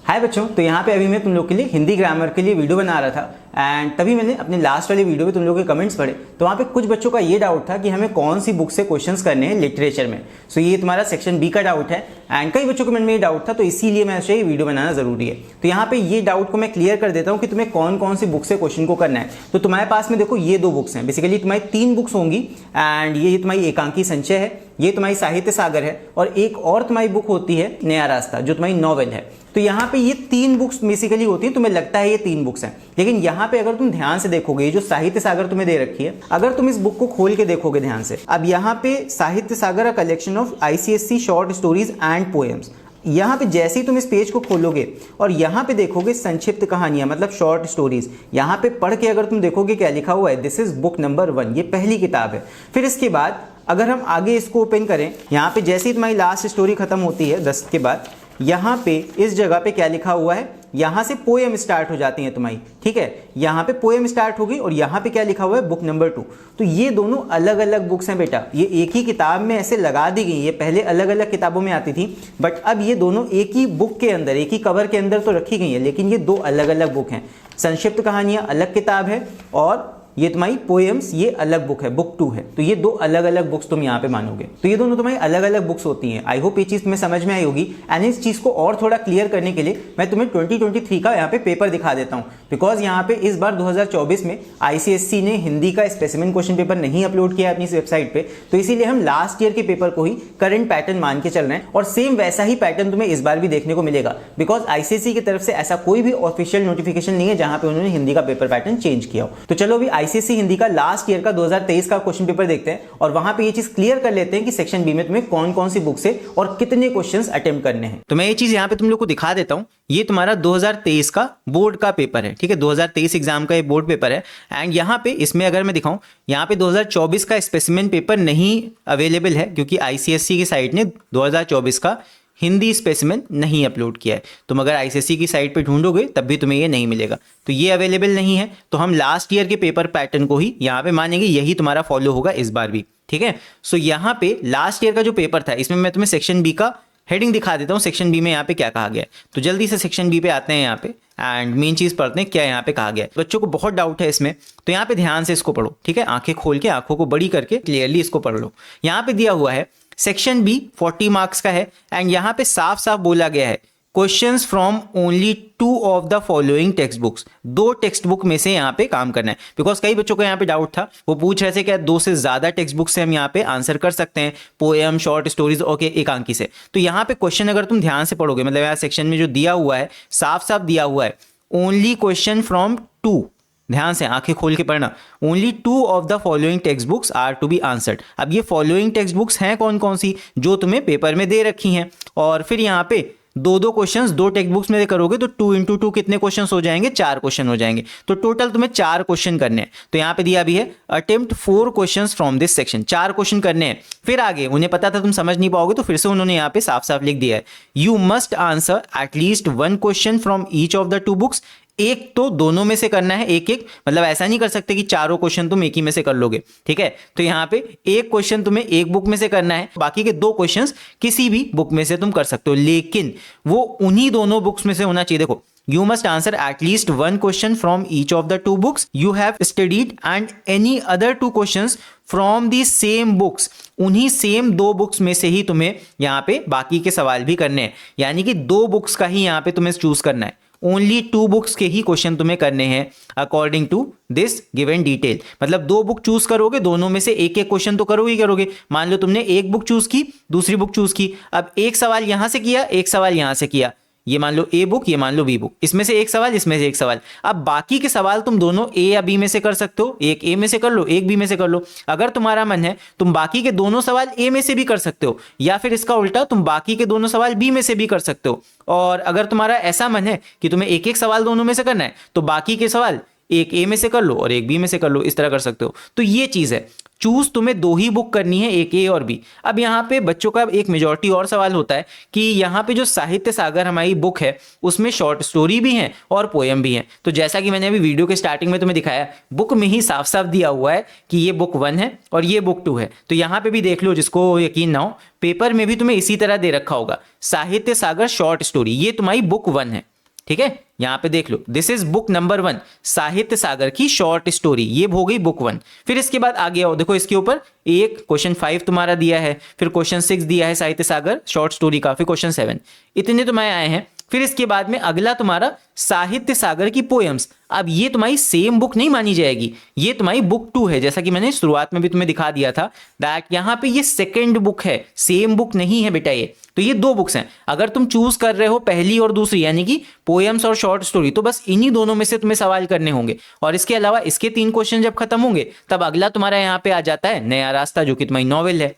हाय बच्चों, तो यहाँ पे अभी मैं तुम लोग के लिए हिंदी ग्रामर के लिए वीडियो बना रहा था एंड तभी मैंने अपने लास्ट वाले वीडियो में तुम लोगों के कमेंट्स पढ़े। तो वहाँ पे कुछ बच्चों का ये डाउट था कि हमें कौन सी बुक से क्वेश्चंस करने हैं लिटरेचर में। सो ये तुम्हारा सेक्शन बी का डाउट है एंड कई बच्चों के मन में ये डाउट था, तो इसीलिए मैं ये वीडियो बनाना जरूरी है। तो यहाँ पे ये डाउट को मैं क्लियर कर देता हूँ कि तुम्हें कौन कौन सी बुक से क्वेश्चन को करना है। तो तुम्हारे पास में देखो ये 2 बुक्स हैं, बेसिकली तुम्हारी 3 बुक्स होंगी एंड ये तुम्हारी एकांकी संचय है, ये तुम्हारी साहित्य सागर है और एक और तुम्हारी बुक होती है नया रास्ता जो तुम्हारी नॉवेल है। तो यहाँ पे ये 3 बुक्स बेसिकली होती है। तुम्हें लगता है ये 3 बुक्स हैं, लेकिन यहाँ पे अगर तुम ध्यान से देखोगे, जो साहित्य सागर तुम्हें दे रखी है, अगर तुम इस बुक को खोल के देखोगे ध्यान से, अब यहाँ पे Sahitya Sagar a collection of ICSC short stories and poems, यहाँ पे जैसे ही तुम इस पेज को खोलोगे और यहाँ पे देखोगे संक्षिप्त कहानियां मतलब शॉर्ट स्टोरीज, यहाँ पे पढ़ के अगर तुम देखोगे क्या लिखा हुआ है, दिस इज बुक नंबर 1, ये पहली किताब है। फिर इसके बाद अगर हम आगे इसको ओपन करें, यहाँ पे जैसे ही तुम्हारी लास्ट स्टोरी खत्म होती है 10 के बाद, यहाँ पे इस जगह पे क्या लिखा हुआ है, यहाँ से पोएम स्टार्ट हो जाती हैं तुम्हारी, ठीक है। यहाँ पे पोएम स्टार्ट होगी और यहाँ पे क्या लिखा हुआ है, बुक नंबर 2। तो ये दोनों अलग अलग बुक्स हैं बेटा, ये एक ही किताब में ऐसे लगा दी गई। ये पहले अलग अलग किताबों में आती थी, बट अब ये दोनों एक ही बुक के अंदर, एक ही कवर के अंदर तो रखी गई है, लेकिन ये 2 अलग अलग बुक हैं। संक्षिप्त कहानियां अलग किताब है और ये तुम्हारी पोएम्स ये अलग बुक है, बुक 2 है। तो ये 2 अलग अलग बुक्स तुम यहाँ पे मानोगे। तो ये दोनों तुम्हारी अलग अलग बुक्स होती हैं। आई होप ये चीज तुम्हें समझ में आई होगी। एंड इस चीज को और थोड़ा क्लियर करने के लिए मैं तुम्हें 2023 का यहाँ पे पेपर दिखा देता हूँ, बिकॉज यहाँ पे इस बार 2024 में आईसीएससी ने हिंदी का स्पेसिमेन क्वेश्चन पेपर नहीं अपलोड किया अपनी वेबसाइट पे, तो इसीलिए हम लास्ट ईयर के पेपर को ही करंट पैटर्न मान के चल रहे हैं और सेम वैसा ही पैटर्न तुम्हें इस बार भी देखने को मिलेगा, बिकॉज आईसीएससी की तरफ से ऐसा कोई भी ऑफिशियल नोटिफिकेशन नहीं है जहां पे उन्होंने हिंदी का पेपर पैटर्न चेंज किया हो। तो चलो अभी आईसीएससी हिंदी का लास्ट ईयर का 2023 का क्वेश्चन पेपर देखते हैं और वहां पे ये चीज क्लियर कर लेते हैं कि सेक्शन बी में तुम्हें कौन कौन सी बुक से और कितने क्वेश्चंस अटेम्प्ट करने हैं। तो मैं ये चीज यहाँ पे तुम लोग को दिखा देता हूँ। ये तुम्हारा 2023 का बोर्ड का पेपर है, ठीक है। 2023 एग्जाम का ये बोर्ड पेपर है एंड यहाँ पे इसमें अगर मैं दिखाऊं, यहाँ पे 2024 का स्पेसिमेन पेपर नहीं अवेलेबल है क्योंकि आईसीएससी की साइट ने 2024 का हिंदी स्पेसिमेन नहीं अपलोड किया है। तुम अगर आईसीएससी की साइट पे ढूंढोगे तब भी तुम्हें ये नहीं मिलेगा, तो ये अवेलेबल नहीं है। तो हम लास्ट ईयर के पेपर पैटर्न को ही यहाँ पे मानेंगे, यही तुम्हारा फॉलो होगा इस बार भी, ठीक है। सो यहाँ पे लास्ट ईयर का जो पेपर था, इसमें मैं तुम्हें सेक्शन बी का हेडिंग दिखा देता हूँ। सेक्शन बी में यहाँ पे क्या कहा गया है, तो जल्दी से सेक्शन बी पे आते हैं यहाँ पे एंड मेन चीज पढ़ते हैं क्या यहाँ पे कहा गया है। बच्चों को बहुत डाउट है इसमें, तो यहाँ पे ध्यान से इसको पढ़ो, ठीक है। आंखें खोल के, आंखों को बड़ी करके क्लियरली इसको पढ़ लो। यहाँ पे दिया हुआ है सेक्शन बी 40 मार्क्स का है एंड यहाँ पे साफ साफ बोला गया है questions from only 2 of the following text books. 2 text book में से यहाँ पे काम करना है, बिकॉज कई बच्चों को यहाँ पे डाउट था, वो पूछ रहे थे क्या 2 से ज्यादा टेक्स्ट बुक से हम यहाँ पे आंसर कर सकते हैं, पोएम, शॉर्ट स्टोरीज, ओके, एकांकी से। तो यहाँ पे क्वेश्चन अगर तुम ध्यान से पढ़ोगे, मतलब यहाँ सेक्शन में जो दिया हुआ है साफ साफ दिया हुआ है ओनली क्वेश्चन फ्रॉम 2, ध्यान से आंखें खोल के पढ़ना, only 2 of the following text books are to be answered. अब ये फॉलोइंग टेक्स्ट बुक्स हैं कौन कौन सी, जो तुम्हें पेपर में दे रखी हैं। और फिर यहाँ पे 2 क्वेश्चंस 2 टेक्स्ट बुक्स में करोगे तो 2 into 2 कितने क्वेश्चंस हो जाएंगे, 4 क्वेश्चन हो जाएंगे। तो टोटल तुम्हें 4 क्वेश्चन करने हैं। तो यहाँ पे दिया भी है attempt 4 questions from this section, 4 question करने हैं। फिर आगे उन्हें पता था तुम समझ नहीं पाओगे, तो फिर से उन्होंने यहाँ पे साफ साफ लिख दिया है you must answer at least 1 question from each of the 2 books. एक तो दोनों में से करना है, एक एक, मतलब ऐसा नहीं कर सकते कि चारों क्वेश्चन तुम एक ही में से कर लोगे, ठीक है। तो यहाँ पे एक क्वेश्चन तुम्हें एक बुक में से करना है, बाकी के 2 क्वेश्चंस किसी भी बुक में से तुम कर सकते हो, लेकिन वो उन्हीं दोनों बुक्स में से होना चाहिए। देखो, you must answer at least 1 question from each of the 2 books you have studied and any other 2 questions from the same books। उन्हीं सेम 2 बुक्स में से ही तुम्हें यहाँ पे बाकी के सवाल भी करने हैं, यानी कि 2 बुक्स का ही यहाँ पे तुम्हें चूज करना है। ओनली 2 बुक्स के ही क्वेश्चन तुम्हें करने हैं according to this given detail. मतलब 2 बुक चूज करोगे, दोनों में से एक एक क्वेश्चन तो करोगे ही करोगे। मान लो तुमने एक बुक चूज की, दूसरी बुक चूज की, अब एक सवाल यहां से किया, एक सवाल यहां से किया, ये मान लो ए बुक, ये मान लो बी बुक, इसमें से एक सवाल, इसमें से एक सवाल। अब बाकी के सवाल तुम दोनों ए या बी में से कर सकते हो, एक ए में से कर लो, एक बी में से कर लो। अगर तुम्हारा मन है तुम बाकी के दोनों सवाल ए में से भी कर सकते हो, या फिर इसका उल्टा तुम बाकी के दोनों सवाल बी में से भी कर सकते हो। और अगर तुम्हारा ऐसा मन है कि तुम्हें एक एक सवाल दोनों में से करना है, तो बाकी के सवाल एक ए में से कर लो और एक बी में से कर लो, इस तरह कर सकते हो। तो ये चीज है, चूज तुम्हें 2 ही बुक करनी है, एक ए और बी। अब यहाँ पे बच्चों का एक मेजॉरिटी और सवाल होता है कि यहाँ पे जो साहित्य सागर हमारी बुक है उसमें शॉर्ट स्टोरी भी है और पोएम भी है। तो जैसा कि मैंने अभी वीडियो के स्टार्टिंग में तुम्हें दिखाया, बुक में ही साफ साफ दिया हुआ है कि ये बुक 1 है और ये बुक 2 है। तो यहाँ पे भी देख लो, जिसको यकीन ना हो, पेपर में भी तुम्हें इसी तरह दे रखा होगा, साहित्य सागर शॉर्ट स्टोरी, ये तुम्हारी बुक 1 है। ठीक है, यहां पे देख लो, दिस इज बुक नंबर 1 साहित्य सागर की शॉर्ट स्टोरी, ये हो गई बुक 1। फिर इसके बाद आगे आओ, देखो इसके ऊपर एक क्वेश्चन 5 तुम्हारा दिया है, फिर क्वेश्चन 6 दिया है साहित्य सागर शॉर्ट स्टोरी का, फिर क्वेश्चन 7, इतने तुम्हारे आए हैं। फिर इसके बाद में अगला तुम्हारा साहित्य सागर की पोएम्स। अब ये तुम्हारी सेम बुक नहीं मानी जाएगी, ये तुम्हारी बुक 2 है, जैसा कि मैंने शुरुआत में भी तुम्हें दिखा दिया था दैट यहाँ पे ये सेकंड बुक है, सेम बुक नहीं है बेटा ये। तो ये 2 बुक्स हैं, अगर तुम चूज कर रहे हो पहली और दूसरी यानी कि पोएम्स और शॉर्ट स्टोरी, तो बस इन्हीं दोनों में से तुम्हें सवाल करने होंगे। और इसके अलावा इसके 3 क्वेश्चन जब खत्म होंगे तब अगला तुम्हारा यहाँ पे आ जाता है नया रास्ता, जो कि तुम्हारी नॉवेल है।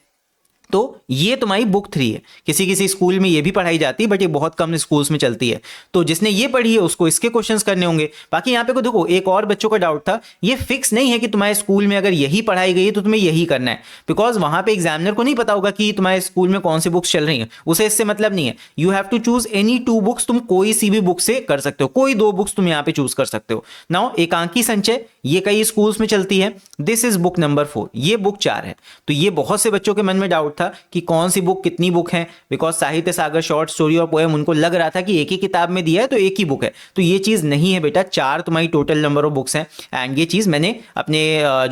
तो ये तुम्हारी बुक 3 है। किसी किसी स्कूल में ये भी पढ़ाई जाती है, बट ये बहुत कम स्कूल्स में चलती है। तो जिसने ये पढ़ी है उसको इसके क्वेश्चंस करने होंगे। बाकी यहाँ पे को देखो, एक और बच्चों का डाउट था, ये फिक्स नहीं है कि तुम्हारे स्कूल में अगर यही पढ़ाई गई है तो तुम्हें यही करना है, बिकॉज वहां पे एग्जामिनर को नहीं पता होगा कि तुम्हारे स्कूल में कौन सी बुक्स चल रही है, उसे इससे मतलब नहीं है। You have to choose any 2 books, तुम कोई सी भी बुक से कर सकते हो, कोई 2 बुक्स तुम यहाँ पे चूज कर सकते हो। नाउ एकांकी संचय, ये कई स्कूल्स में चलती है, दिस इज बुक नंबर 4, ये बुक 4 है। तो ये बहुत से बच्चों के मन में डाउट था कि कौन सी बुक कितनी बुक है, बिकॉज साहित्य सागर शॉर्ट स्टोरी और पोएम उनको लग रहा था कि एक ही किताब में दिया है तो एक ही बुक है। तो ये चीज नहीं है बेटा, 4 तुम्हारी टोटल नंबर ऑफ बुक्स हैं। एंड ये चीज मैंने अपने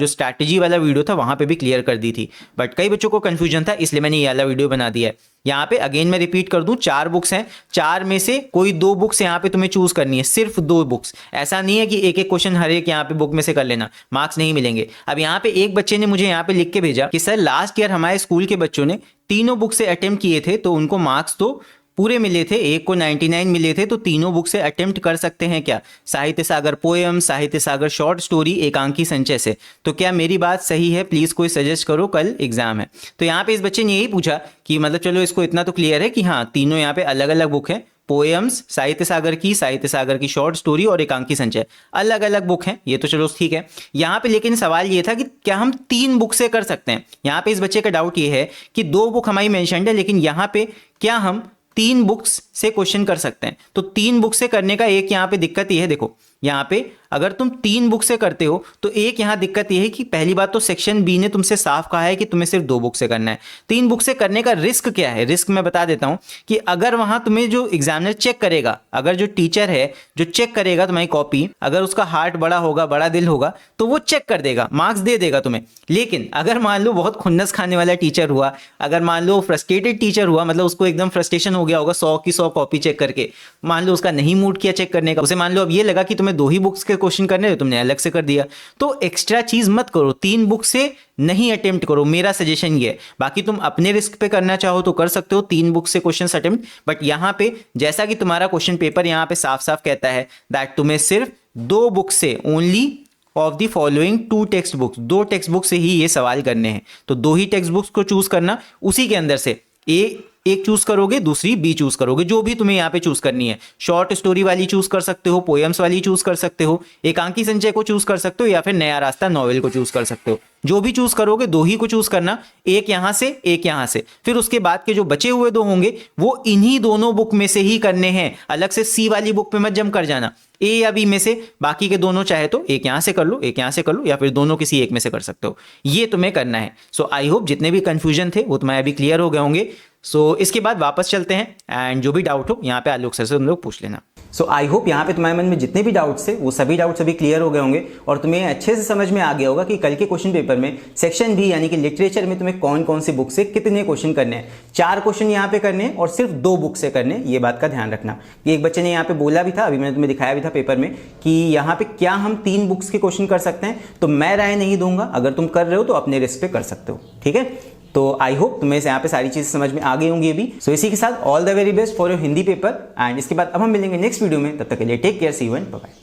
जो स्ट्रैटेजी वाला वीडियो था वहां पे भी क्लियर कर दी थी, बट कई बच्चों को कंफ्यूजन था, इसलिए मैंने ये वाला वीडियो बना दिया है। यहाँ पे अगेन मैं रिपीट कर दूं, 4 बुक्स हैं, 4 में से कोई 2 बुक्स यहाँ पे तुम्हें चूज करनी है, सिर्फ 2 बुक्स। ऐसा नहीं है कि एक एक क्वेश्चन हर एक यहाँ पे बुक में से कर लेना, मार्क्स नहीं मिलेंगे। अब यहाँ पे एक बच्चे ने मुझे यहाँ पे लिख के भेजा कि सर लास्ट ईयर हमारे स्कूल के बच्चों ने तीनों बुक से अटेम्प्ट किए थे तो उनको मार्क्स तो पूरे मिले थे, एक को 99 मिले थे, तो तीनों बुक से अटेम्प्ट कर सकते हैं क्या, साहित्य सागर पोएम, साहित्य सागर शॉर्ट स्टोरी, एकांकी संचय से। तो क्या मेरी बात सही है, प्लीज कोई सजेस्ट करो, कल एग्जाम है। तो यहाँ पे इस बच्चे ने यही पूछा कि मतलब चलो इसको इतना तो क्लियर है कि हाँ तीनों यहाँ पे अलग अलग बुक है, पोएम्स साहित्य सागर की शॉर्ट स्टोरी और एकांकी संचय अलग अलग बुक हैं, ये तो चलो ठीक है। यहाँ पे लेकिन सवाल ये था कि क्या हम 3 बुक से कर सकते हैं। यहाँ पे इस बच्चे का डाउट ये है कि 2 बुक हमारी मेंशन्ड है, लेकिन यहाँ पे क्या हम 3 बुक्स से क्वेश्चन कर सकते हैं। तो 3 बुक से करने का एक यहाँ पे दिक्कत ये है, देखो यहाँ पे अगर तुम 3 बुक से करते हो तो एक यहाँ दिक्कत ये है कि पहली बात तो सेक्शन बी ने तुमसे साफ कहा है कि तुम्हें सिर्फ 2 बुक से करना है। 3 बुक से करने का रिस्क क्या है, रिस्क मैं बता देता हूं कि अगर वहां तुम्हें जो एग्जामिनर चेक करेगा, अगर जो टीचर है जो चेक करेगा तुम्हारी कॉपी, अगर उसका हार्ट बड़ा होगा, बड़ा दिल होगा, तो वो चेक कर देगा, मार्क्स दे देगा तुम्हें। लेकिन अगर मान लो बहुत खुन्नस खाने वाला टीचर हुआ, अगर मान लो फ्रस्ट्रेटेड टीचर हुआ, मतलब उसको एकदम फ्रस्ट्रेशन हो गया होगा 100 की 100 कॉपी चेक करके, मान लो उसका नहीं मूड किया चेक करने का, उसे मान लो अब ये लगा कि तुम्हें 2 ही बुक्स के क्वेश्चन करने हैं, तुमने अलग से कर दिया, तो एक्स्ट्रा चीज मत करो, 3 बुक से नहीं अटेम्प्ट करो, मेरा सजेशन ये है। बाकी तुम अपने रिस्क पे करना चाहो तो कर सकते हो 3 बुक से क्वेश्चन अटेम्प्ट, बट यहां पे जैसा कि तुम्हारा क्वेश्चन पेपर यहां पे साफ साफ कहता है दैट तुम्हें सिर्फ 2 बुक से only of the following 2 text books, 2 text book से ही ये सवाल करने हैं। तो 2 ही टेक्स्ट बुक्स को चूज करना, उसी के अंदर से एक चूज करोगे, दूसरी बी चूज करोगे, जो भी तुम्हें यहाँ पे चूज करनी है। शॉर्ट स्टोरी वाली चूज कर सकते हो, पोएम्स वाली चूज कर सकते हो, एकांकी संचय को चूज कर सकते हो, या फिर नया रास्ता नॉवेल को चूज कर सकते हो। जो भी चूज करोगे 2 ही को चूज करना, एक यहां से एक यहां से। फिर उसके बाद के जो बचे हुए 2 होंगे वो इन्हीं दोनों बुक में से ही करने हैं, अलग से सी वाली बुक पे मत जम कर जाना, ए या बी में से। बाकी के दोनों चाहे तो एक यहां से कर लो, एक यहां से कर लो, या फिर दोनों किसी एक में से कर सकते हो, ये तुम्हें करना है। सो आई होप जितने भी कंफ्यूजन थे वो तुम्हारे अभी क्लियर हो गए होंगे। सो इसके बाद वापस चलते हैं एंड जो भी डाउट हो यहाँ पे आलोक सर से तुम लोग पूछ लेना। सो आई होप यहाँ पे तुम्हारे मन में जितने भी डाउट्स थे वो सभी डाउट्स अभी क्लियर हो गए होंगे और तुम्हें अच्छे से समझ में आ गया होगा कि कल के क्वेश्चन पेपर में सेक्शन बी यानी कि लिटरेचर में तुम्हें कौन कौन सी बुक से कितने क्वेश्चन करने हैं। 4 क्वेश्चन यहाँ पे करने हैं और सिर्फ 2 बुक से करने हैं, ये बात का ध्यान रखना। एक बच्चे ने यहाँ पे बोला भी था, अभी मैंने तुम्हें दिखाया भी था पेपर में, कि यहाँ पे क्या हम 3 बुक्स के क्वेश्चन कर सकते हैं। तो मैं राय नहीं दूंगा, अगर तुम कर रहे हो तो अपने रिस्क पे कर सकते हो, ठीक है। तो आई होप तुम्हें यहाँ पे सारी चीजें समझ में आ गई होंगी अभी। सो इसी के साथ all the very best for your Hindi paper and इसके बाद अब हम मिलेंगे नेक्स्ट वीडियो में, तब तक के लिए take care, see you and bye bye.